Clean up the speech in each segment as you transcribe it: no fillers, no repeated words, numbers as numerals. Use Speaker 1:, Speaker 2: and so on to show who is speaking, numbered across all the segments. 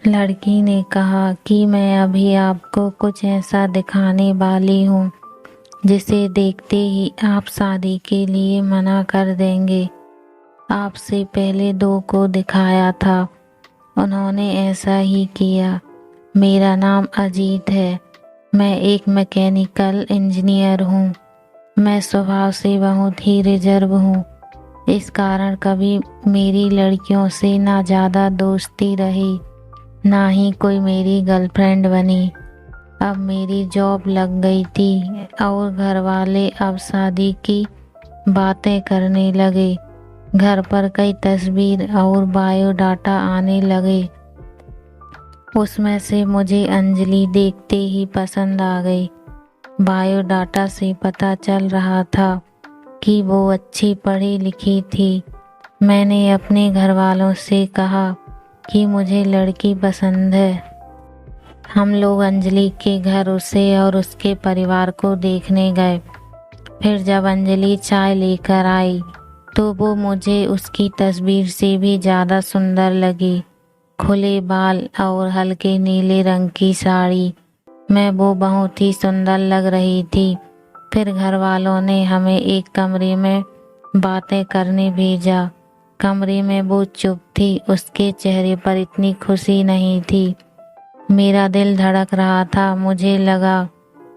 Speaker 1: लड़की ने कहा कि मैं अभी आपको कुछ ऐसा दिखाने वाली हूँ जिसे देखते ही आप शादी के लिए मना कर देंगे। आपसे पहले दो को दिखाया था, उन्होंने ऐसा ही किया। मेरा नाम अजीत है, मैं एक मैकेनिकल इंजीनियर हूँ। मैं स्वभाव से बहुत ही रिजर्व हूँ, इस कारण कभी मेरी लड़कियों से ना ज़्यादा दोस्ती रही, ना ही कोई मेरी गर्लफ्रेंड बनी। अब मेरी जॉब लग गई थी और घर वाले अब शादी की बातें करने लगे। घर पर कई तस्वीर और बायोडाटा आने लगे। उसमें से मुझे अंजलि देखते ही पसंद आ गई। बायोडाटा से पता चल रहा था कि वो अच्छी पढ़ी लिखी थी। मैंने अपने घर वालों से कहा कि मुझे लड़की पसंद है। हम लोग अंजलि के घर उसे और उसके परिवार को देखने गए। फिर जब अंजलि चाय लेकर आई तो वो मुझे उसकी तस्वीर से भी ज़्यादा सुंदर लगी। खुले बाल और हल्के नीले रंग की साड़ी में वो बहुत ही सुंदर लग रही थी। फिर घर वालों ने हमें एक कमरे में बातें करने भेजा। कमरे में वो चुप थी, उसके चेहरे पर इतनी खुशी नहीं थी। मेरा दिल धड़क रहा था, मुझे लगा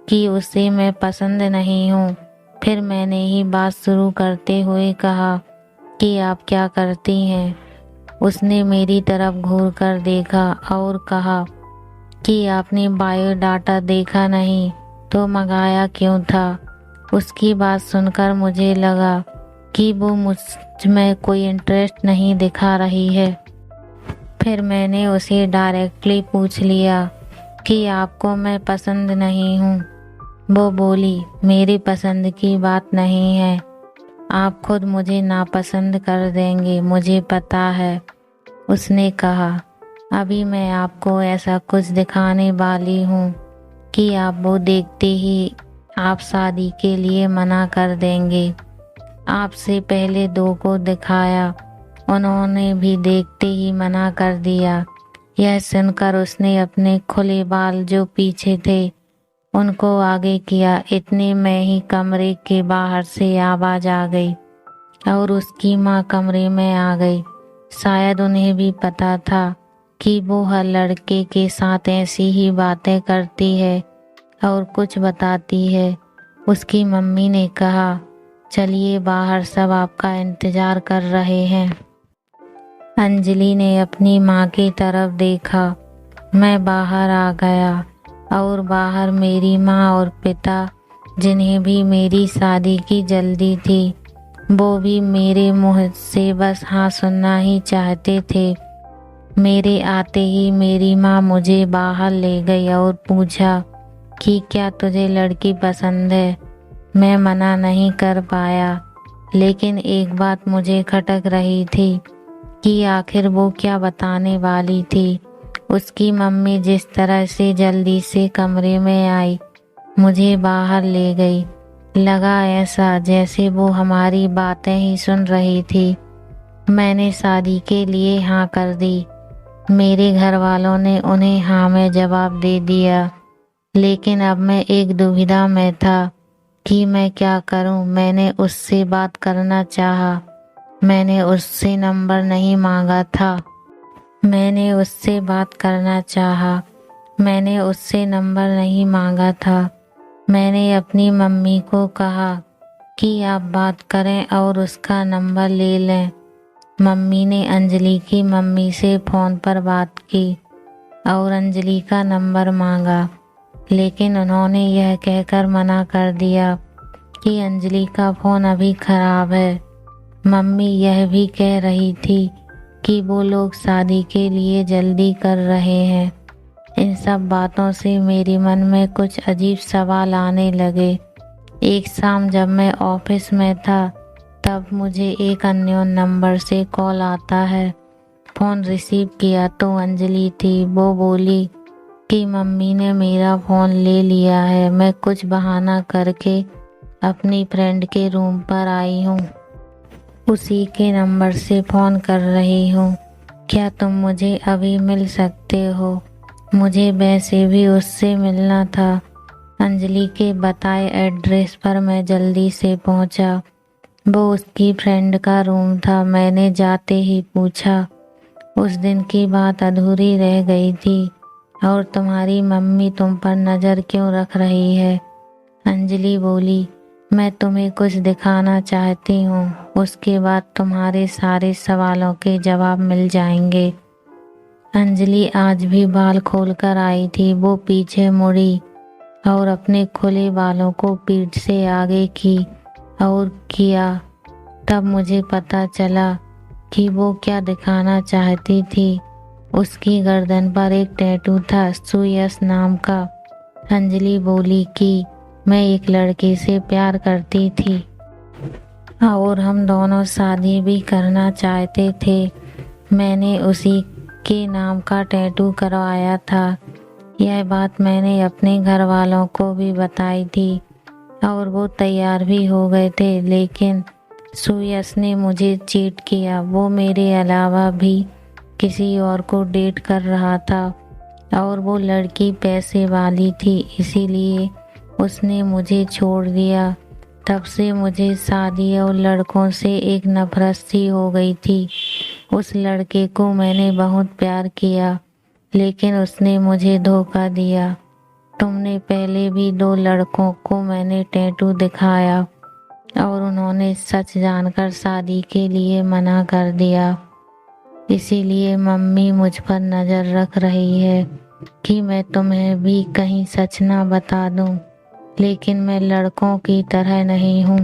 Speaker 1: कि उसे मैं पसंद नहीं हूँ। फिर मैंने ही बात शुरू करते हुए कहा कि आप क्या करती हैं। उसने मेरी तरफ घूर कर देखा और कहा कि आपने बायोडाटा देखा नहीं तो मंगाया क्यों था। उसकी बात सुनकर मुझे लगा कि वो मुझ में कोई इंटरेस्ट नहीं दिखा रही है। फिर मैंने उसे डायरेक्टली पूछ लिया कि आपको मैं पसंद नहीं हूँ। वो बोली, मेरी पसंद की बात नहीं है, आप खुद मुझे नापसंद कर देंगे, मुझे पता है। उसने कहा, अभी मैं आपको ऐसा कुछ दिखाने वाली हूँ कि आप वो देखते ही आप शादी के लिए मना कर देंगे। आपसे पहले दो को दिखाया, उन्होंने भी देखते ही मना कर दिया। यह सुनकर उसने अपने खुले बाल जो पीछे थे उनको आगे किया। इतने में ही कमरे के बाहर से आवाज आ गई और उसकी माँ कमरे में आ गई। शायद उन्हें भी पता था कि वो हर लड़के के साथ ऐसी ही बातें करती है और कुछ बताती है। उसकी मम्मी ने कहा, चलिए बाहर, सब आपका इंतजार कर रहे हैं। अंजलि ने अपनी माँ की तरफ देखा। मैं बाहर आ गया और बाहर मेरी माँ और पिता, जिन्हें भी मेरी शादी की जल्दी थी, वो भी मेरे मुँह से बस हाँ सुनना ही चाहते थे। मेरे आते ही मेरी माँ मुझे बाहर ले गई और पूछा कि क्या तुझे लड़की पसंद है। मैं मना नहीं कर पाया, लेकिन एक बात मुझे खटक रही थी कि आखिर वो क्या बताने वाली थी। उसकी मम्मी जिस तरह से जल्दी से कमरे में आई, मुझे बाहर ले गई, लगा ऐसा जैसे वो हमारी बातें ही सुन रही थी। मैंने शादी के लिए हाँ कर दी। मेरे घर वालों ने उन्हें हाँ में जवाब दे दिया, लेकिन अब मैं एक दुविधा में था कि मैं क्या करूं। मैंने उससे बात करना चाहा, मैंने उससे नंबर नहीं मांगा था। मैंने उससे बात करना चाहा, मैंने उससे नंबर नहीं मांगा था। मैंने अपनी मम्मी को कहा कि आप बात करें और उसका नंबर ले लें। मम्मी ने अंजलि की मम्मी से फ़ोन पर बात की और अंजलि का नंबर मांगा, लेकिन उन्होंने यह कहकर मना कर दिया कि अंजलि का फ़ोन अभी ख़राब है। मम्मी यह भी कह रही थी कि वो लोग शादी के लिए जल्दी कर रहे हैं। इन सब बातों से मेरे मन में कुछ अजीब सवाल आने लगे। एक शाम जब मैं ऑफिस में था, तब मुझे एक अननोन नंबर से कॉल आता है। फ़ोन रिसीव किया तो अंजलि थी। वो बोली कि मम्मी ने मेरा फ़ोन ले लिया है, मैं कुछ बहाना करके अपनी फ्रेंड के रूम पर आई हूँ, उसी के नंबर से फ़ोन कर रही हूँ। क्या तुम मुझे अभी मिल सकते हो? मुझे वैसे भी उससे मिलना था। अंजलि के बताए एड्रेस पर मैं जल्दी से पहुंचा। वो उसकी फ्रेंड का रूम था। मैंने जाते ही पूछा, उस दिन की बात अधूरी रह गई थी और तुम्हारी मम्मी तुम पर नज़र क्यों रख रही है? अंजलि बोली, मैं तुम्हें कुछ दिखाना चाहती हूँ, उसके बाद तुम्हारे सारे सवालों के जवाब मिल जाएंगे। अंजलि आज भी बाल खोलकर आई थी। वो पीछे मुड़ी और अपने खुले बालों को पीठ से आगे की और किया। तब मुझे पता चला कि वो क्या दिखाना चाहती थी। उसकी गर्दन पर एक टैटू था, सुयश नाम का। अंजलि बोली कि मैं एक लड़के से प्यार करती थी और हम दोनों शादी भी करना चाहते थे। मैंने उसी के नाम का टैटू करवाया था। यह बात मैंने अपने घर वालों को भी बताई थी और वो तैयार भी हो गए थे, लेकिन सुयश ने मुझे चीट किया। वो मेरे अलावा भी किसी और को डेट कर रहा था और वो लड़की पैसे वाली थी, इसीलिए उसने मुझे छोड़ दिया। तब से मुझे शादी और लड़कों से एक नफरत सी हो गई थी। उस लड़के को मैंने बहुत प्यार किया, लेकिन उसने मुझे धोखा दिया। तुमने पहले भी 2 लड़कों को मैंने टैटू दिखाया और उन्होंने सच जानकर शादी के लिए मना कर दिया। इसीलिए मम्मी मुझ पर नज़र रख रही है कि मैं तुम्हें भी कहीं सच ना बता दूं। लेकिन मैं लड़कों की तरह नहीं हूँ।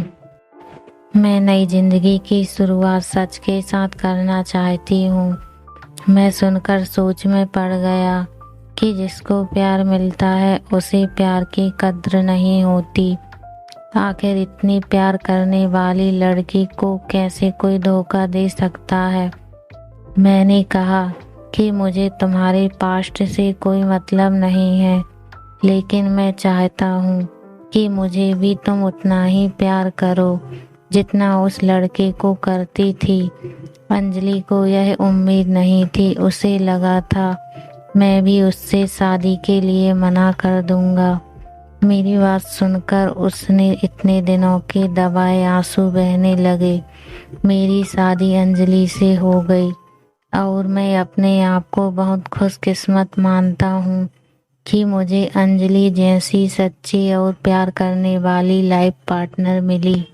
Speaker 1: मैं नई जिंदगी की शुरुआत सच के साथ करना चाहती हूँ। मैं सुनकर सोच में पड़ गया कि जिसको प्यार मिलता है उसे प्यार की कद्र नहीं होती। आखिर इतनी प्यार करने वाली लड़की को कैसे कोई धोखा दे सकता है? मैंने कहा कि मुझे तुम्हारे पास्ट से कोई मतलब नहीं है, लेकिन मैं चाहता हूँ कि मुझे भी तुम उतना ही प्यार करो जितना उस लड़के को करती थी। अंजलि को यह उम्मीद नहीं थी। उसे लगा था मैं भी उससे शादी के लिए मना कर दूंगा। मेरी बात सुनकर उसने इतने दिनों के दबाए आंसू बहने लगे। मेरी शादी अंजलि से हो गई और मैं अपने आप को बहुत खुशकिस्मत मानता हूँ कि मुझे अंजलि जैसी सच्ची और प्यार करने वाली लाइफ पार्टनर मिली।